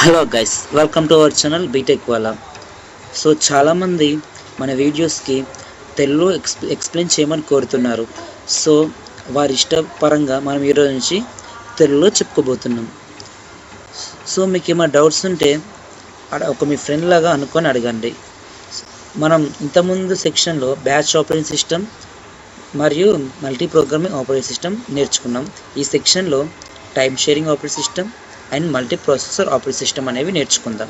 Hello guys, welcome to our channel BTech వాళ్ళ. So చాలామంది మన వీడియోస్కి తెలుగులో ఎక్స్ప్లెయిన్ చేయమని కోరుతున్నారు. సో వారి ఇష్టపరంగా మనం ఈరోజు నుంచి తెలుగులో చెప్పుకోబోతున్నాం. సో మీకు ఏమైనా డౌట్స్ ఉంటే ఒక మీ ఫ్రెండ్ లాగా అనుకొని అడగండి. మనం ఇంతకుముందు సెక్షన్లో బ్యాచ్ ఆపరేటింగ్ సిస్టమ్ మరియు మల్టీ ప్రోగ్రామింగ్ ఆపరేటింగ్ సిస్టమ్ నేర్చుకున్నాం. ఈ సెక్షన్లో time sharing operating system and multi processor operating system అనేవి నేర్చుకుందాం.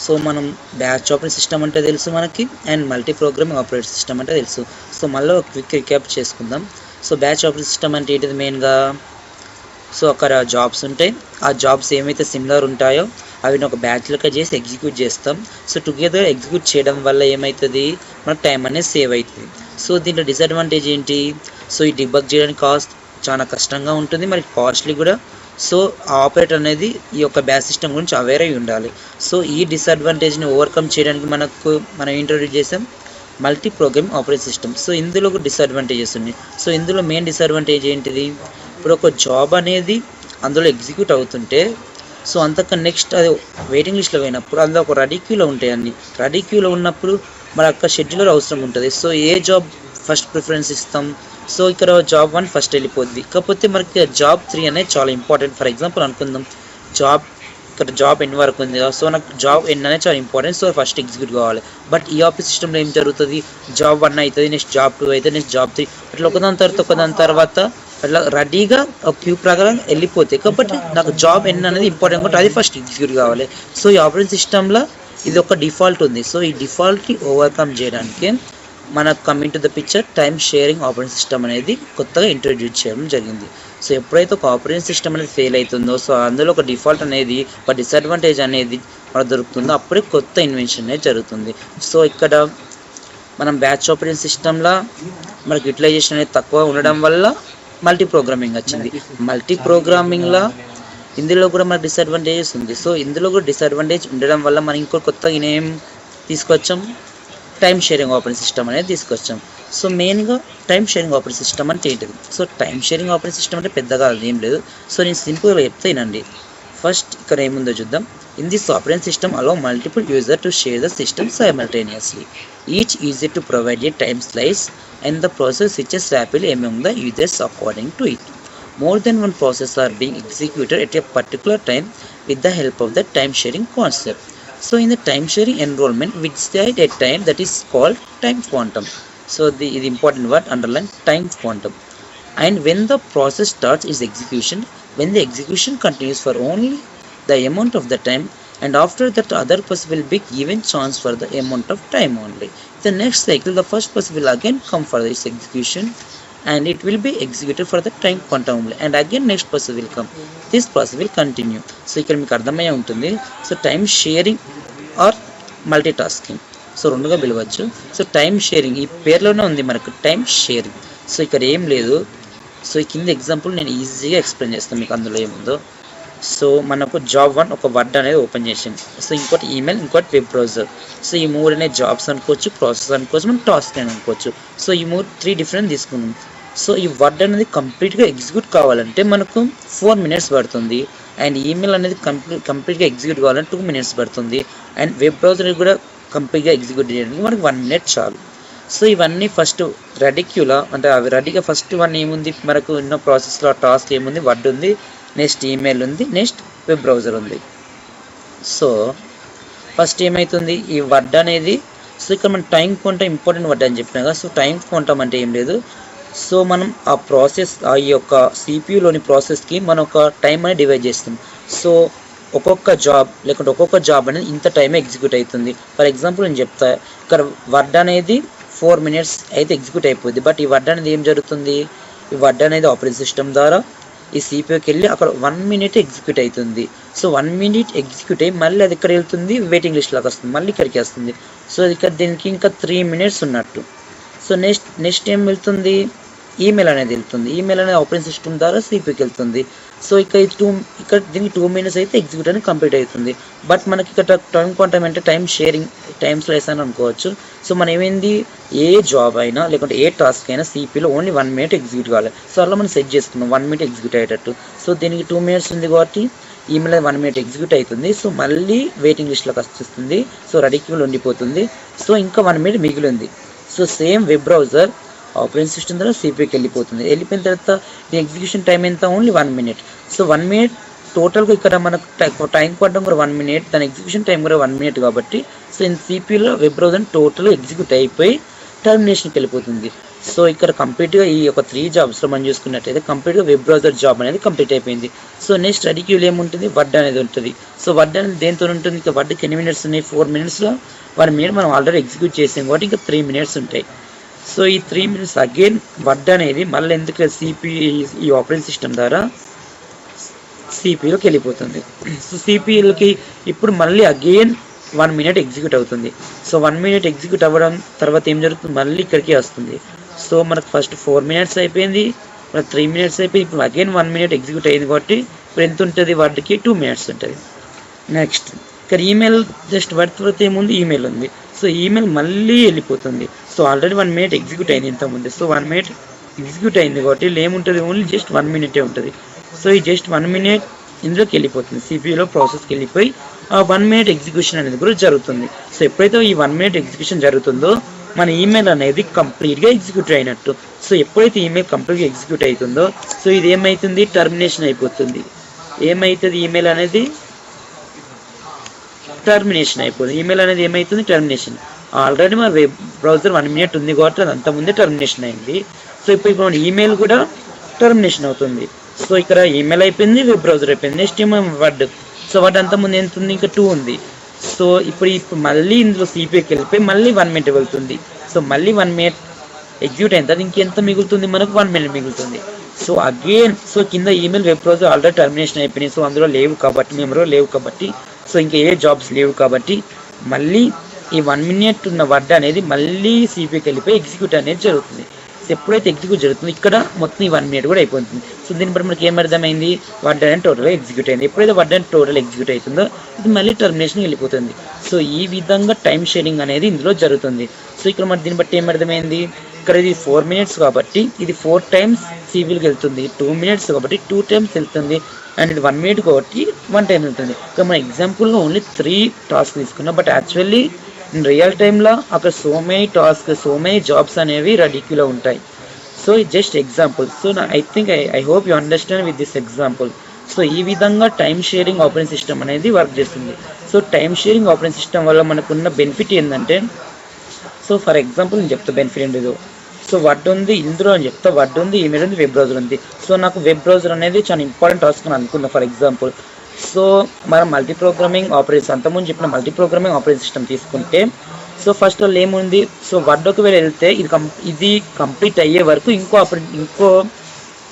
సో మనం బ్యాచ్ ఆపరేటింగ్ సిస్టమ్ అంటే తెలుసు మనకి, and multi programming operating system అంటే తెలుసు. సో మళ్ళీ ఒక క్విక్ రిక్యాప్ చేసుకుందాం. సో బ్యాచ్ ఆపరేటింగ్ సిస్టమ్ అంటే ఏంటిది మెయిన్గా? సో అక్కడ జాబ్స్ ఉంటాయి, ఆ జాబ్స్ ఏమైతే సిమిలర్ ఉంటాయో అవి ఒక బ్యాచ్లుగా చేసి ఎగ్జిక్యూట్ చేస్తాం. సో టుగెదర్ ఎగ్జిక్యూట్ చేయడం వల్ల ఏమవుతుంది, మనకు టైం అనేది సేవ్ అవుతుంది. సో దీంట్లో డిసడ్వాంటేజ్ ఏంటి? సో ఈ డిబగ్ చేయడానికి చాలా కష్టంగా ఉంటుంది, మరి కాస్ట్లీ కూడా. సో ఆపరేటర్ అనేది ఈ యొక్క బ్యాచ్ సిస్టమ్ గురించి అవేర్ అయి ఉండాలి. సో ఈ డిసడ్వాంటేజ్ని ఓవర్కమ్ చేయడానికి మనం ఇంట్రొడ్యూస్ చేసాం multi programming operating system. So ఇందులో కూడా డిసడ్వాంటేజెస్ ఉన్నాయి. సో ఇందులో మెయిన్ డిసడ్వాంటేజ్ ఏంటిది? ఇప్పుడు ఒక జాబ్ అనేది అందులో ఎగ్జిక్యూట్ అవుతుంటే, సో అంతకన్నా నెక్స్ట్ అది వెయిటింగ్ లిస్ట్లో పోయినప్పుడు అందులో ఒక రెడీ క్యూలో ఉంటాయి. అన్ని రెడీ క్యూలో ఉన్నప్పుడు మన యొక్క షెడ్యూలర్ అవసరం ఉంటుంది. సో ఏ జాబ్ ఫస్ట్ ప్రిఫరెన్స్ ఇస్తాం? సో ఇక్కడ జాబ్ 1 ఫస్ట్ వెళ్ళిపోద్ది, కాకపోతే మనకి జాబ్ 3 అనేది చాలా ఇంపార్టెంట్. ఫర్ ఎగ్జాంపుల్ అనుకుందాం, ఇక్కడ జాబ్ ఎన్ వరకు ఉంది కదా, సో నాకు జాబ్ ఎన్ అనేది చాలా ఇంపార్టెంట్. సో ఫస్ట్ ఎగ్జిక్యూట్ కావాలి. బట్ ఈ ఆఫీస్ సిస్టంలో ఏం జరుగుతుంది? జాబ్ 1 అవుతుంది, నెక్స్ట్ జాబ్ 2 అవుతుంది, నెక్స్ట్ జాబ్ 3, అట్లా ఒకదాని తర్వాత అట్లా రెడీగా ఒక క్యూ ప్రకారం వెళ్ళిపోతాయి. కాబట్టి నాకు జాబ్ ఎన్ అనేది ఇంపార్టెంట్ కాబట్టి అది ఫస్ట్ ఎగ్జిక్యూట్ కావాలి. సో ఈ ఆపరేటింగ్ సిస్టంలో ఇది ఒక డిఫాల్ట్ ఉంది. సో ఈ డిఫాల్ట్ని ఓవర్కమ్ చేయడానికి మనకు coming to the picture time sharing operating system అనేది కొత్తగా ఇంట్రొడ్యూస్ చేయడం జరిగింది. సో ఎప్పుడైతే ఒక ఆపరేటింగ్ సిస్టమ్ అనేది ఫెయిల్ అవుతుందో, సో అందులో ఒక డిఫాల్ట్ అనేది, ఒక డిసడ్వాంటేజ్ అనేది మనకు దొరుకుతుందో, అప్పుడే కొత్త ఇన్వెన్షన్ అనేది జరుగుతుంది. సో ఇక్కడ మనం బ్యాచ్ ఆపరేటింగ్ సిస్టంలో మనకి యూటిలైజేషన్ అనేది తక్కువ ఉండడం వల్ల మల్టీ ప్రోగ్రామింగ్ వచ్చింది. మల్టీ ప్రోగ్రామింగ్లో ఇందులో కూడా మనకు డిసడ్వాంటేజెస్ ఉంది. సో ఇందులో కూడా డిసడ్వాంటేజ్ ఉండడం వల్ల మనం ఇంకో కొత్తగా ఏం తీసుకొచ్చాం? టైమ్ షేరింగ్ ఆపరేటింగ్ సిస్టమ్ అనేది తీసుకొచ్చాం. సో మెయిన్గా టైమ్ షేరింగ్ ఆపరేటింగ్ సిస్టమ్ అంటే ఏంటిది? So time sharing operating system అంటే పెద్దగా ఏం లేదు. సో నేను సింపుల్గా చెప్తానండి. ఫస్ట్ ఇక్కడ ఏముందో చూద్దాం. In this operating system allow multiple user to share the system simultaneously. Each user to provide a time slice and the process switches rapidly among the users according to it. More than one process are being executed at a particular time with the help of the time sharing concept. So in the time sharing environment, we decide a time that is called time quantum. So the important word underline, time quantum. And when the process starts its execution, when the execution continues for only the amount of the time, and after that other person will be given chance for the amount of time only. The next cycle, the first person will again come for this execution and it will be executed for the time quantum only, and again next person will come. This process will continue. So ఇక్కడ మీకు అర్థమయ్యే ఉంటుంది. So time sharing or multi tasking, so రెండుగా పిలవచ్చు. So time sharing ఈ పేర్లోనే ఉంది మనకు, time sharing. So ఇక్కడ ఏం లేదు. సో ఈ కింద ఎగ్జాంపుల్ నేను ఈజీగా ఎక్స్ప్లెయిన్ చేస్తాను మీకు అందులో ఏముందో. సో మనకు జాబ్ 1 ఒక వర్డ్ అనేది ఓపెన్ చేసింది. సో ఇంకోటి ఈమెయిల్, ఇంకోటి వెబ్ బ్రౌజర్. సో ఈ 3 అనేది జాబ్స్ అనుకోవచ్చు, ప్రాసెస్ అనుకోవచ్చు, మనం టాస్క్ అని అనుకోవచ్చు. సో ఈ 3 డిఫరెంట్ తీసుకున్నాం. సో ఈ వర్డ్ అనేది కంప్లీట్గా ఎగ్జిక్యూట్ కావాలంటే మనకు 4 మినిట్స్ పడుతుంది. అండ్ ఈమెయిల్ అనేది కంప్లీట్గా ఎగ్జిక్యూట్ కావాలంటే 2 మినిట్స్ పడుతుంది. అండ్ వెబ్ బ్రౌజర్ కూడా కంప్లీట్గా ఎగ్జిక్యూట్ చేయడానికి మనకు 1 మినిట్ చాలు. సో ఇవన్నీ ఫస్ట్ రెడీ క్యూలా, అంటే అవి రెడీగా ఫస్ట్ వన్ ఏముంది మనకు ఉన్న ప్రాసెస్లో టాస్క్ ఏముంది? వర్డ్ ఉంది, నెక్స్ట్ ఈమెయిల్ ఉంది, నెక్స్ట్ వెబ్ బ్రౌజర్ ఉంది. సో ఫస్ట్ ఏమవుతుంది? ఈ వర్డ్ అనేది, సో ఇక్కడ మనం టైం క్వాంటమ్ ఇంపార్టెంట్ వర్డ్ అని చెప్పినా కదా. సో టైం క్వాంటమ్ అంటే ఏం లేదు. సో మనం ఆ ప్రాసెస్, ఆ యొక్క సిపియులోని ప్రాసెస్కి మనం ఒక టైం అనేది డివైడ్ చేస్తాం. సో ఒక్కొక్క జాబ్ లేకుంటే ఒక్కొక్క జాబ్ అనేది ఇంత టైమే ఎగ్జిక్యూట్ అవుతుంది. ఫర్ ఎగ్జాంపుల్ నేను చెప్తా, ఇక్కడ వర్డ్ అనేది 4 మినిట్స్ అయితే ఎగ్జిక్యూట్ అయిపోద్ది. బట్ ఈ వర్డ్ అనేది ఏం జరుగుతుంది? ఈ వర్డ్ అనేది ఆపరేటింగ్ సిస్టమ్ ద్వారా ఈ సిపియూకి వెళ్ళి అక్కడ 1 మినిట్ ఎగ్జిక్యూట్ అవుతుంది. సో 1 మినిట్ ఎగ్జిక్యూట్ అయ్యి మళ్ళీ అది ఇక్కడ వెళ్తుంది, వెయిటింగ్ లిస్ట్లోకి వస్తుంది, మళ్ళీ ఇక్కడికి వస్తుంది. సో ఇక్కడ దీనికి ఇంకా 3 మినిట్స్ ఉన్నట్టు. సో నెక్స్ట్ ఏం వెళ్తుంది? ఈమెయిల్ అనేది వెళ్తుంది. ఈమెయిల్ అనేది ఆపరేటింగ్ సిస్టమ్ ద్వారా సిపికి వెళ్తుంది. సో ఇక్కడ దీనికి 2 minutes అయితే ఎగ్జిక్యూట్ అనేది కంప్లీట్ అవుతుంది. బట్ మనకి ఇక్కడ టైం క్వాంటమ్ అంటే టైం షేరింగ్, టైం స్లైస్ అని అనుకోవచ్చు. సో మనం ఏమైంది, ఏ జాబ్ అయినా లేకుంటే ఏ టాస్క్ అయినా సిపిలో ఓన్లీ 1 minute ఎగ్జిక్యూట్ కావాలి. సో అలా మనం సెట్ చేసుకున్నాం 1 minute ఎగ్జిక్యూట్ అయ్యేటట్టు. సో దీనికి 2 minutes ఉంది కాబట్టి ఈమెయిల్ 1 minute ఎగ్జిక్యూట్ అవుతుంది. సో మళ్ళీ వెయిటింగ్ లిస్ట్లోకి వస్తుంది. సో రెడీ క్యూలో ఉండిపోతుంది. సో ఇంకా 1 minute మిగిలింది. So same web browser operating system ద్వారా సిపికి వెళ్ళిపోయిన తర్వాత దీని ఎగ్జిక్యూషన్ టైం ఎంత, ఓన్లీ 1 minute. సో 1 minute టోటల్గా ఇక్కడ మనకు టైం క్వాంటమ్ కూడా 1 minute, దాని ఎగ్జిక్యూషన్ టైం కూడా 1 minute కాబట్టి సో సిపిలో వెబ్ బ్రౌజర్ టోటల్గా ఎగ్జిక్యూట్ అయిపోయి టర్మినేషన్కి వెళ్ళిపోతుంది. సో ఇక్కడ కంప్లీట్గా ఈ యొక్క 3 jobsలో మనం చూసుకున్నట్టయితే కంప్లీట్గా వెబ్ బ్రౌజర్ జాబ్ అనేది కంప్లీట్ అయిపోయింది. సో నెక్స్ట్ రెడీ క్యూలో ఏముంటుంది, వర్డ్ అనేది ఉంటుంది. సో వర్డ్ అనేది దేంతో ఉంటుంది, ఇంకా వర్డ్కి ఎన్ని మినిట్స్ ఉన్నాయి, 4 minutesలో 1 minute మనం ఆల్రెడీ ఎగ్జిక్యూట్ చేసాం కాబట్టి ఇంకా 3 minutes ఉంటాయి. సో ఈ 3 minutes అగైన్ వర్డ్ అనేది మళ్ళీ ఎందుకు ఈ ఆపరేటింగ్ సిస్టమ్ ద్వారా సిపిలోకి వెళ్ళిపోతుంది. సో సిపిఎల్కి ఇప్పుడు మళ్ళీ అగైన్ 1 minute ఎగ్జిక్యూట్ అవుతుంది. సో 1 minute ఎగ్జిక్యూట్ అవ్వడం తర్వాత ఏం జరుగుతుంది, మళ్ళీ ఇక్కడికి వస్తుంది. సో మనకు ఫస్ట్ 4 minutes అయిపోయింది, మనకు 3 minutes అయిపోయింది, ఇప్పుడు అగైన్ 1 minute ఎగ్జిక్యూట్ అయింది కాబట్టి ఇప్పుడు ఎంత ఉంటుంది, వర్డ్కి 2 minutes ఉంటుంది. నెక్స్ట్ ఇక్కడ ఈమెయిల్ జస్ట్ వర్డ్ తర్వాత ఏముంది, ఈమెయిల్ ఉంది. సో ఈమెయిల్ మళ్ళీ వెళ్ళిపోతుంది. సో ఆల్రెడీ 1 minute ఎగ్జిక్యూట్ అయింది ఇంతకుముందు. సో 1 minute ఎగ్జిక్యూట్ అయింది కాబట్టి ఏముంటుంది, ఓన్లీ జస్ట్ 1 minute ఉంటుంది. సో ఈ జస్ట్ 1 minute ఇందులోకి వెళ్ళిపోతుంది, సిపియూలో ప్రాసెస్కి వెళ్ళిపోయి ఆ 1 minute ఎగ్జిక్యూషన్ అనేది కూడా జరుగుతుంది. సో ఎప్పుడైతే ఈ 1 minute ఎగ్జిక్యూషన్ జరుగుతుందో మన ఈమెయిల్ అనేది కంప్లీట్గా ఎగ్జిక్యూట్ అయినట్టు. సో ఎప్పుడైతే ఈమెయిల్ కంప్లీట్గా ఎగ్జిక్యూట్ అవుతుందో సో ఇది ఏమవుతుంది, టర్మినేషన్ అయిపోతుంది. ఏమవుతుంది, ఈమెయిల్ అనేది టర్మినేషన్ అయిపోతుంది. ఈమెయిల్ అనేది ఏమవుతుంది, టర్మినేషన్. ఆల్రెడీ మన వెబ్ బ్రౌజర్ 1 minute ఉంది కాబట్టి అది అంతకుముందే టర్మినేషన్ అయింది. సో ఇప్పుడు ఈమెయిల్ కూడా టర్మినేషన్ అవుతుంది. సో ఇక్కడ ఈమెయిల్ అయిపోయింది, వెబ్ బ్రౌజర్ అయిపోయింది. నెక్స్ట్ ఏమో వర్డ్. సో వర్డ్ అంతకుముందు ఎంత ఉంది, ఇంకా 2 ఉంది. సో ఇప్పుడు మళ్ళీ ఇందులో సిపికి వెళ్ళిపోయి మళ్ళీ 1 minute వెళ్తుంది. సో మళ్ళీ 1 minute ఎగ్జిక్యూట్ అయిన తర్వాత ఇంకెంత మిగులుతుంది, మనకు 1 minute మిగులుతుంది. సో అగైన్ సో కింద email, web browser already termination అయిపోయినాయి. సో అందులో లేవు కాబట్టి, మెమరీలో లేవు కాబట్టి, సో ఇంకా ఏ జాబ్స్ లేవు కాబట్టి మళ్ళీ ఈ 1 minute ఉన్న వర్డ్ అనేది మళ్ళీ సిపికి వెళ్ళిపోయి ఎగ్జిక్యూట్ అనేది జరుగుతుంది. సో ఎప్పుడైతే ఎగ్జిక్యూట్ జరుగుతుందో ఇక్కడ మొత్తం ఈ 1 minute కూడా అయిపోతుంది. సో దీని బట్టి మనకి ఏం అర్థమైంది, వర్డ్ అనేది టోటల్గా ఎగ్జిక్యూట్ అయింది. ఎప్పుడైతే వర్డ్ అనేది టోటల్ ఎగ్జిక్యూట్ అవుతుందో ఇది మళ్ళీ టర్మినేషన్ వెళ్ళిపోతుంది. సో ఈ విధంగా టైం షేరింగ్ అనేది ఇందులో జరుగుతుంది. సో ఇక్కడ మరి దీన్ని బట్టి ఏం అర్థమైంది, ఇక్కడ ఇది 4 minutes కాబట్టి ఇది 4 times సివిల్కి వెళ్తుంది, 2 minutes కాబట్టి 2 times వెళ్తుంది, అండ్ ఇది 1 minute కాబట్టి 1 time వెళ్తుంది. ఇక్కడ మన ఎగ్జాంపుల్గా ఓన్లీ 3 tasks తీసుకున్నాం. బట్ యాక్చువల్లీ ఇన్ రియల్ టైంలో అక్కడ so many task, so many jobs అనేవి రెడీక్యూలో ఉంటాయి. సో ఇది just example. So I hope you understand with this example. So ఈ విధంగా టైం షేరింగ్ ఆపరేటింగ్ సిస్టమ్ అనేది వర్క్ చేస్తుంది. So time sharing operating system వల్ల మనకున్న బెనిఫిట్ ఏంటంటే, సో ఫర్ ఎగ్జాంపుల్ నేను చెప్తా బెనిఫిట్ ఏంటిదో. సో వర్డ్ ఉంది ఇందులో అని చెప్తా, వర్డ్ ఉంది, ఈమెయిల్ ఉంది, వెబ్ బ్రౌజర్ ఉంది. సో నాకు వెబ్ బ్రౌజర్ అనేది చాలా ఇంపార్టెంట్ టాస్క్ అని అనుకున్నా ఫర్ ఎగ్జాంపుల్. సో మనం మల్టీ ప్రోగ్రామింగ్ ఆపరేషన్ అంతకుముందు చెప్పిన మల్టీ ప్రోగ్రామింగ్ ఆపరేటింగ్ సిస్టమ్ తీసుకుంటే సో ఫస్ట్ వాళ్ళు ఏముంది, సో వర్డ్ ఒకవేళ వెళ్తే ఇది కంప్లీట్ అయ్యే వరకు ఇంకో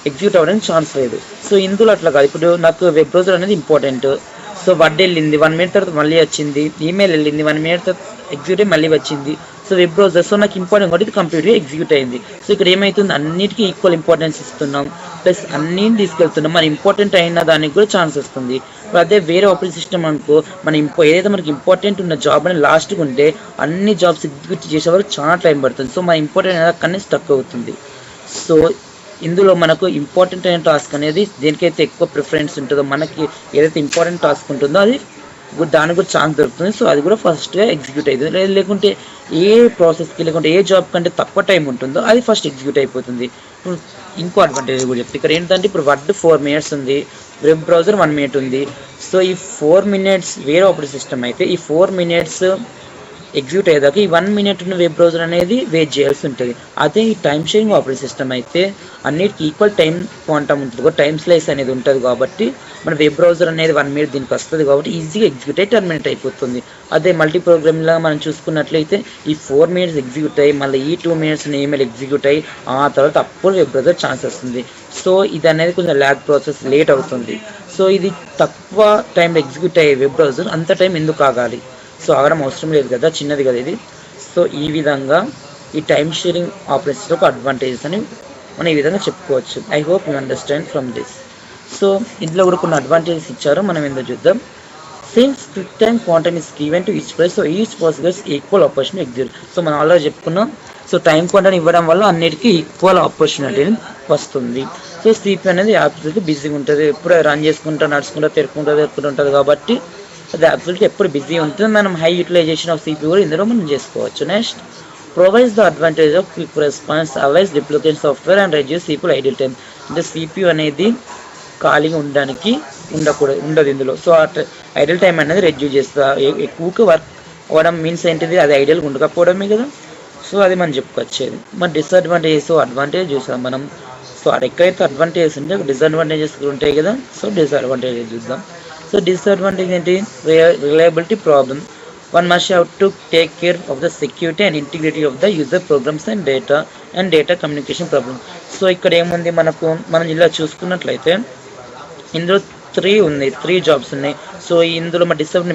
ఎగ్జిక్యూట్ అవ్వడానికి ఛాన్స్ లేదు. సో ఇందులో అట్లా కాదు. ఇప్పుడు నాకు వెబ్ బ్రౌజర్ అనేది ఇంపార్టెంట్. సో వర్డ్ వెళ్ళింది, 1 minute తర్వాత మళ్ళీ వచ్చింది, ఈమెయిల్ వెళ్ళింది, 1 minute తర్వాత ఎగ్జిక్యూట్ అయ్యి మళ్ళీ వచ్చింది. సో వెబ్ బ్రౌజర్ సో నాకు ఇంపార్టెంట్ కాబట్టి ఇది కంప్లీట్గా ఎగ్జిక్యూట్ అయింది. సో ఇక్కడ ఏమవుతుంది, అన్నిటికీ ఈక్వల్ ఇంపార్టెన్స్ ఇస్తున్నాం, ప్లస్ అన్నిటిని తీసుకెళ్తున్నాం. మన ఇంపార్టెంట్ అయిన దానికి కూడా ఛాన్స్ వస్తుంది. అదే వేరే ఆపరేటింగ్ సిస్టమ్ అనుకో, ఏదైతే మనకి ఇంపార్టెంట్ ఉన్న జాబ్ అనేది లాస్ట్గా ఉంటే అన్ని జాబ్స్ ఎగ్జిక్యూట్ చేసే వరకు చాలా టైం పడుతుంది. సో మన ఇంపార్టెంట్ అనేది అక్కడనే స్టక్ అవుతుంది. సో ఇందులో మనకు ఇంపార్టెంట్ అయిన టాస్క్ అనేది దేనికైతే ఎక్కువ ప్రిఫరెన్స్ ఉంటుందో, మనకి ఏదైతే ఇంపార్టెంట్ టాస్క్ ఉంటుందో అది దానికి కూడా ఛాన్స్ దొరుకుతుంది. సో అది కూడా ఫస్ట్గా ఎగ్జిక్యూట్ అవుతుంది. లేకుంటే ఏ ప్రాసెస్కి లేకుంటే ఏ జాబ్ కంటే తక్కువ టైం ఉంటుందో అది ఫస్ట్ ఎగ్జిక్యూట్ అయిపోతుంది. ఇప్పుడు ఇంకో అడ్వాంటేజ్ కూడా చెప్తే ఇక్కడ ఏంటంటే, ఇప్పుడు వర్డ్ 4 minutes ఉంది, వెబ్ బ్రౌజర్ 1 minute ఉంది. సో ఈ 4 minutes వేరే ఆపరేటింగ్ సిస్టమ్ అయితే ఈ 4 minutes ఎగ్జిక్యూట్ అయ్యేదాకా ఈ 1 minute ఉన్న వెబ్ బ్రౌజర్ అనేది వెయిట్ చేయాల్సి ఉంటుంది. అదే ఈ టైం షేరింగ్ ఆపరేటింగ్ సిస్టమ్ అయితే అన్నిటికీ ఈక్వల్ టైం క్వాంటమ్ ఉంటుంది, టైం స్లైస్ అనేది ఉంటుంది కాబట్టి మన వెబ్ బ్రౌజర్ అనేది 1 minute దీనికి వస్తుంది కాబట్టి ఈజీగా ఎగ్జిక్యూట్ అయ్యి టర్మినేట్ అయిపోతుంది. అదే మల్టీ ప్రోగ్రామింగ్లో మనం చూసుకున్నట్లయితే ఈ 4 minutes ఎగ్జిక్యూట్ అయ్యి మళ్ళీ ఈ 2 minutes ఈమెయిల్ ఎగ్జిక్యూట్ అయ్యి ఆ తర్వాత అప్పుడు వెబ్ బ్రౌజర్ ఛాన్స్ వస్తుంది. సో ఇది అనేది కొంచెం ల్యాగ్ ప్రాసెస్, లేట్ అవుతుంది. సో ఇది తక్కువ టైంలో ఎగ్జిక్యూట్ అయ్యే వెబ్ బ్రౌజర్ అంత టైం ఎందుకు ఆగాలి, సో ఆగడం అవసరం లేదు కదా, చిన్నది కదా ఇది. సో ఈ విధంగా ఈ టైం షేరింగ్ ఆపరేషన్స్ ఒక అడ్వాంటేజెస్ అని మనం ఈ విధంగా చెప్పుకోవచ్చు. I hope you understand from this. So ఇందులో కూడా కొన్ని అడ్వాంటేజెస్ ఇచ్చారు, మనం ఏందో చూద్దాం. Since quick time quantum is given to each place, so each person gets equal opportunity to execute. So మనం ఆల్రెడీ చెప్పుకున్నాం. సో టైం క్వాంటం ఇవ్వడం వల్ల అన్నిటికీ ఈక్వల్ ఆపర్చునిటీ వస్తుంది. సో సిపి అనేది అబ్సల్యూట్లీ బిజీగా ఉంటుంది, ఎప్పుడు రన్ చేసుకుంటా నడుచుకుంటా తిరుక్కుంటూ ఉంటుంది కాబట్టి అది అబ్సల్యూట్లీ ఎప్పుడు బిజీ ఉంటుంది. మనం హై యూటిలైజేషన్ ఆఫ్ సిపి కూడా ఇందులో మనం చేసుకోవచ్చు. Next, provides the advantage of quick response, alias duplicate software and reduce CPU idle time. అంటే సిపియు అనేది ఖాళీగా ఉండడానికి ఉండదు ఇందులో. సో ఐడిల్ టైం అనేది రెడ్యూస్ చేస్తా, ఎక్కువగా వర్క్ అవ్వడం మీన్స్ ఏంటిది, అది ఐడియల్గా ఉండకపోవడమే కదా. సో అది మనం చెప్పుకొచ్చేది. మరి డిసడ్వాంటేజెస్ అడ్వాంటేజ్ చూసాం మనం. సో ఎక్కడైతే అడ్వాంటేజెస్ ఉంటే డిసడ్వాంటేజెస్ ఉంటాయి కదా. సో డిసడ్వాంటేజెస్ చూద్దాం. సో డిసడ్వాంటేజ్ ఏంటి, reliability problem. One must have to take care of the security and integrity of the user programs and data communication problem. So ఇక్కడ ఏముంది మనం ఇలా చూసుకున్నట్లయితే ఇందులో 3 జాబ్స్ ఉన్నాయి. సో ఇందులో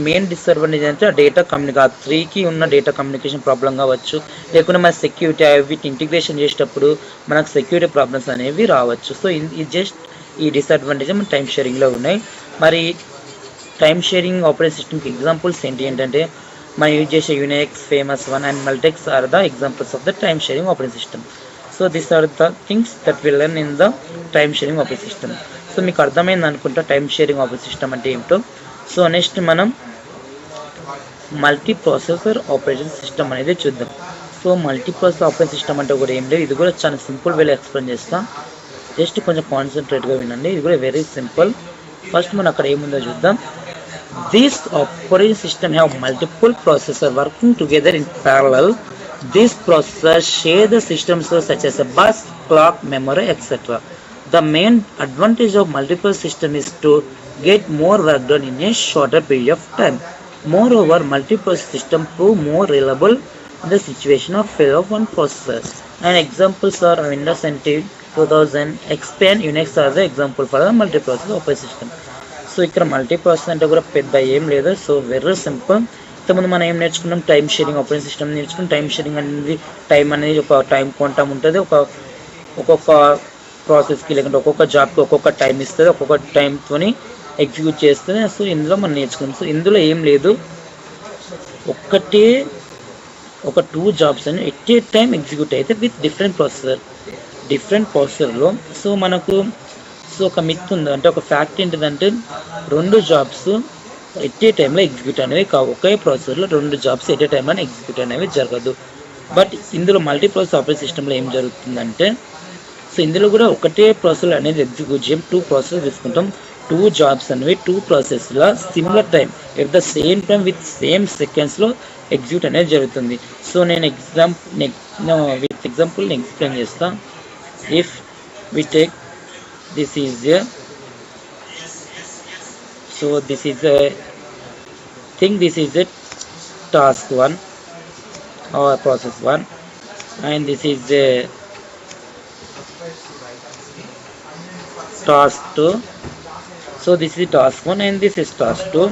మెయిన్ డిసడ్వాంటేజ్ అంటే డేటా ఆ 3కి ఉన్న డేటా కమ్యూనికేషన్ ప్రాబ్లం కావచ్చు, లేకుంటే మన సెక్యూరిటీ వీటి ఇంటిగ్రేషన్ చేసేటప్పుడు మనకు సెక్యూరిటీ ప్రాబ్లమ్స్ అనేవి రావచ్చు. సో ఇది జస్ట్ ఈ డిసడ్వాంటేజ్ మన టైం షేరింగ్లో ఉన్నాయి. మరి టైం షేరింగ్ ఆపరేటింగ్ సిస్టమ్కి ఎగ్జాంపుల్స్ ఏంటంటే మనం యూజ్ చేసే Unix, famous one and Multics are the examples of the time sharing operating system. So this are the things that will learn in the time sharing operating system. So మీకు అర్థమైంది అనుకుంటా time sharing operating system అంటే ఏమిటో. So next మనం multi processor operating system అనేది చూద్దాం. So multi processor operating system అంటే కూడా ఏం లేదు, ఇది కూడా చాలా సింపుల్ వేలో ఎక్స్ప్లెయిన్ చేస్తాం. జస్ట్ కొంచెం కాన్సన్ట్రేట్గా వినండి, ఇది కూడా వెరీ సింపుల్. ఫస్ట్ మనం అక్కడ ఏముందో చూద్దాం. This operating system have multiple processors working together in parallel. These processors share the system source such as a bus, clock, memory, etc. The main advantage of multiple system is to get more work done in a shorter period of time. Moreover, multiple system prove more reliable in the situation of failure of one processor. And examples are Windows NT 2000, XP and Unix are the example for the multiprocessor operating system. So ఇక్కడ multi processor అంటే కూడా పెద్ద ఏం లేదు. So very simple. ఇంతకుముందు మనం ఏం నేర్చుకున్నాం, టైం షేరింగ్ ఆపరేటింగ్ సిస్టమ్ నేర్చుకున్నాం. టైం షేరింగ్ అనేది టైం అనేది ఒక టైం క్వాంటం ఉంటుంది, ఒక్కొక్క ప్రాసెస్కి లేకుంటే ఒక్కొక్క జాబ్కి ఒక్కొక్క టైం ఇస్తుంది, ఒక్కొక్క టైంతో ఎగ్జిక్యూట్ చేస్తుంది. సో ఇందులో మనం నేర్చుకున్నాం. సో ఇందులో ఏం లేదు, ఒక 2 జాబ్స్ అని ఎట్ ఏ టైం ఎగ్జిక్యూట్ అయితే విత్ డిఫరెంట్ ప్రాసెసర్లో. సో మనకు ఒక మిత్ ఉంది, అంటే ఒక ఫ్యాక్ట్ ఏంటిదంటే 2 జాబ్స్ ఎట్ ఏ టైంలో ఎగ్జిక్యూట్ అనేవి కావు. ఒకే ప్రాసెసర్లో 2 జాబ్స్ ఎట్ ఏ టైంలో ఎగ్జిక్యూట్ అనేవి జరగదు. బట్ ఇందులో మల్టీ ప్రాసెసర్ ఆపరేటింగ్ సిస్టంలో ఏం జరుగుతుందంటే, సో ఇందులో కూడా ఒకటే ప్రాసెసర్ అనేది ఎగ్జిక్యూట్ చేయం, 2 ప్రాసెసర్ తీసుకుంటాం. 2 జాబ్స్ అనేవి 2 ప్రాసెస్లో similar time at the same time with same సెకండ్స్లో ఎగ్జిక్యూట్ అనేది జరుగుతుంది. సో నేను ఎగ్జాంపుల్ ఎక్స్ప్లెయిన్ చేస్తాను. If we take this is a task 1 or process 1, and this is a task 2. So this is task 1 and this is task 2,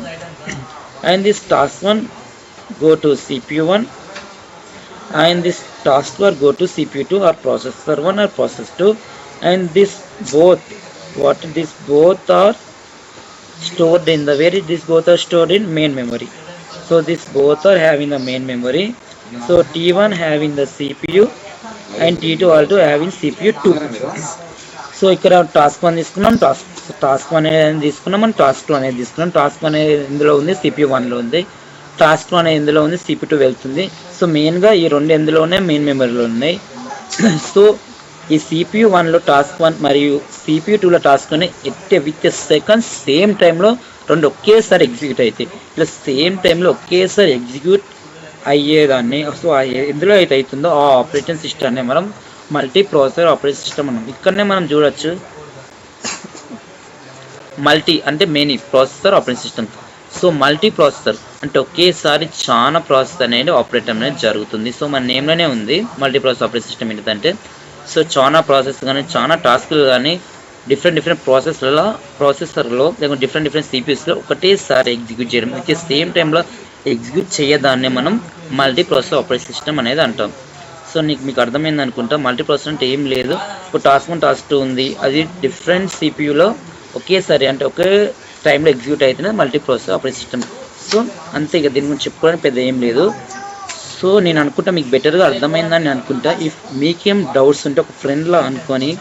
and this task 1 go to CPU 1 and this task 2 go to CPU 2 or processor 1 or process 2, and this both are stored in the main memory. So this both are having the main memory. So T1 having the CPU and T2 also having CPU 2. So ఇక్కడ task 1 తీసుకున్నాం, task 1 అనేది తీసుకున్నాం, మనం task 2 అనేది తీసుకున్నాం. Task 1 అనేది ఇందులో ఉంది, CPU 1లో ఉంది. టాస్క్ 2 అనేది ఇందులో ఉంది, CPU 2 వెళ్తుంది. సో మెయిన్గా ఈ 2 ఎందులో ఉన్నాయి, మెయిన్ మెమరీలో ఉన్నాయి. సో ఈ CPU 1లో టాస్క్ 1 మరియు CPU 2లో టాస్క్ 1 విత్ సెకండ్స్ సేమ్ టైంలో 2 ఒకేసారి ఎగ్జిక్యూట్ అవుతాయి. ఇలా సేమ్ టైంలో ఒకేసారి ఎగ్జిక్యూట్ అయ్యేదాన్ని సో ఎందులో అయితే అవుతుందో ఆ ఆపరేటింగ్ సిస్టమ్ని మనం మల్టీ ప్రాసెసర్ ఆపరేటింగ్ సిస్టమ్ అన్నాం. ఇక్కడనే మనం చూడొచ్చు మల్టీ అంటే many processor operating system. So multi processor అంటే ఒకేసారి చాలా ప్రాసెసర్ అనేది ఆపరేట్ అనేది జరుగుతుంది. సో మన నేమ్లోనే ఉంది మల్టీ ప్రాసెసర్ ఆపరేటింగ్ సిస్టమ్ ఏంటంటే, సో చాలా ప్రాసెస్ కానీ చాలా టాస్క్లు కానీ డిఫరెంట్ ప్రాసెసర్లో లేకుంటే డిఫరెంట్ సిపిఎస్లో ఒకటేసారి ఎగ్జిక్యూట్ చేయడం, సేమ్ టైంలో ఎగ్జిక్యూట్ చేయదాన్ని మనం మల్టీ ప్రాసెసర్ ఆపరేటింగ్ సిస్టమ్ అనేది అంటాం. సో మీకు అర్థమైంది అనుకుంటా. మల్టీ ప్రాసెసర్ అంటే ఏం లేదు, ఇప్పుడు టాస్క్ 1 టాస్క్ 2 ఉంది, అది డిఫరెంట్ సిపియూలో ఒకేసారి అంటే ఒకే టైంలో ఎగ్జిక్యూట్ అవుతుంది multi processor operating system. So అంతే, ఇక దీని గురించి చెప్పుకోవడానికి పెద్ద ఏం లేదు. సో నేను అనుకుంటా మీకు బెటర్గా అర్థమైందని అనుకుంటా. ఇఫ్ మీకేం డౌట్స్ ఉంటే ఒక ఫ్రెండ్లా అనుకొని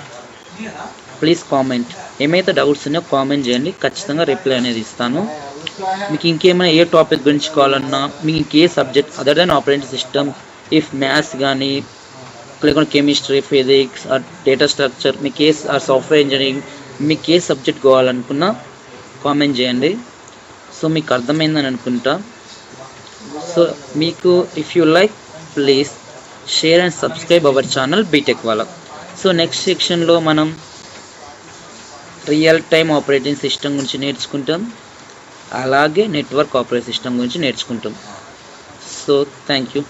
ప్లీజ్ కామెంట్, ఏమైతే డౌట్స్ ఉన్నాయో కామెంట్ చేయండి, ఖచ్చితంగా రిప్లై అనేది ఇస్తాను. మీకు ఇంకేమైనా ఏ టాపిక్ గురించి కావాలన్నా, మీకు ఇంకే subject other than operating system, if maths కానీ లేకుంటే కెమిస్ట్రీ, ఫిజిక్స్, డేటా స్ట్రక్చర్, మీకు ఏ సాఫ్ట్వేర్ ఇంజనీరింగ్, మీకు ఏ సబ్జెక్ట్ కావాలనుకున్నా కామెంట్ చేయండి. సో మీకు అర్థమైందని అనుకుంటా. సో మీకు if you like please share and subscribe our channel BTech వాళ్ళ. సో నెక్స్ట్ సెక్షన్లో మనం రియల్ టైమ్ ఆపరేటింగ్ సిస్టమ్ గురించి నేర్చుకుంటాం, అలాగే నెట్వర్క్ ఆపరేటింగ్ సిస్టమ్ గురించి నేర్చుకుంటాం. So thank you.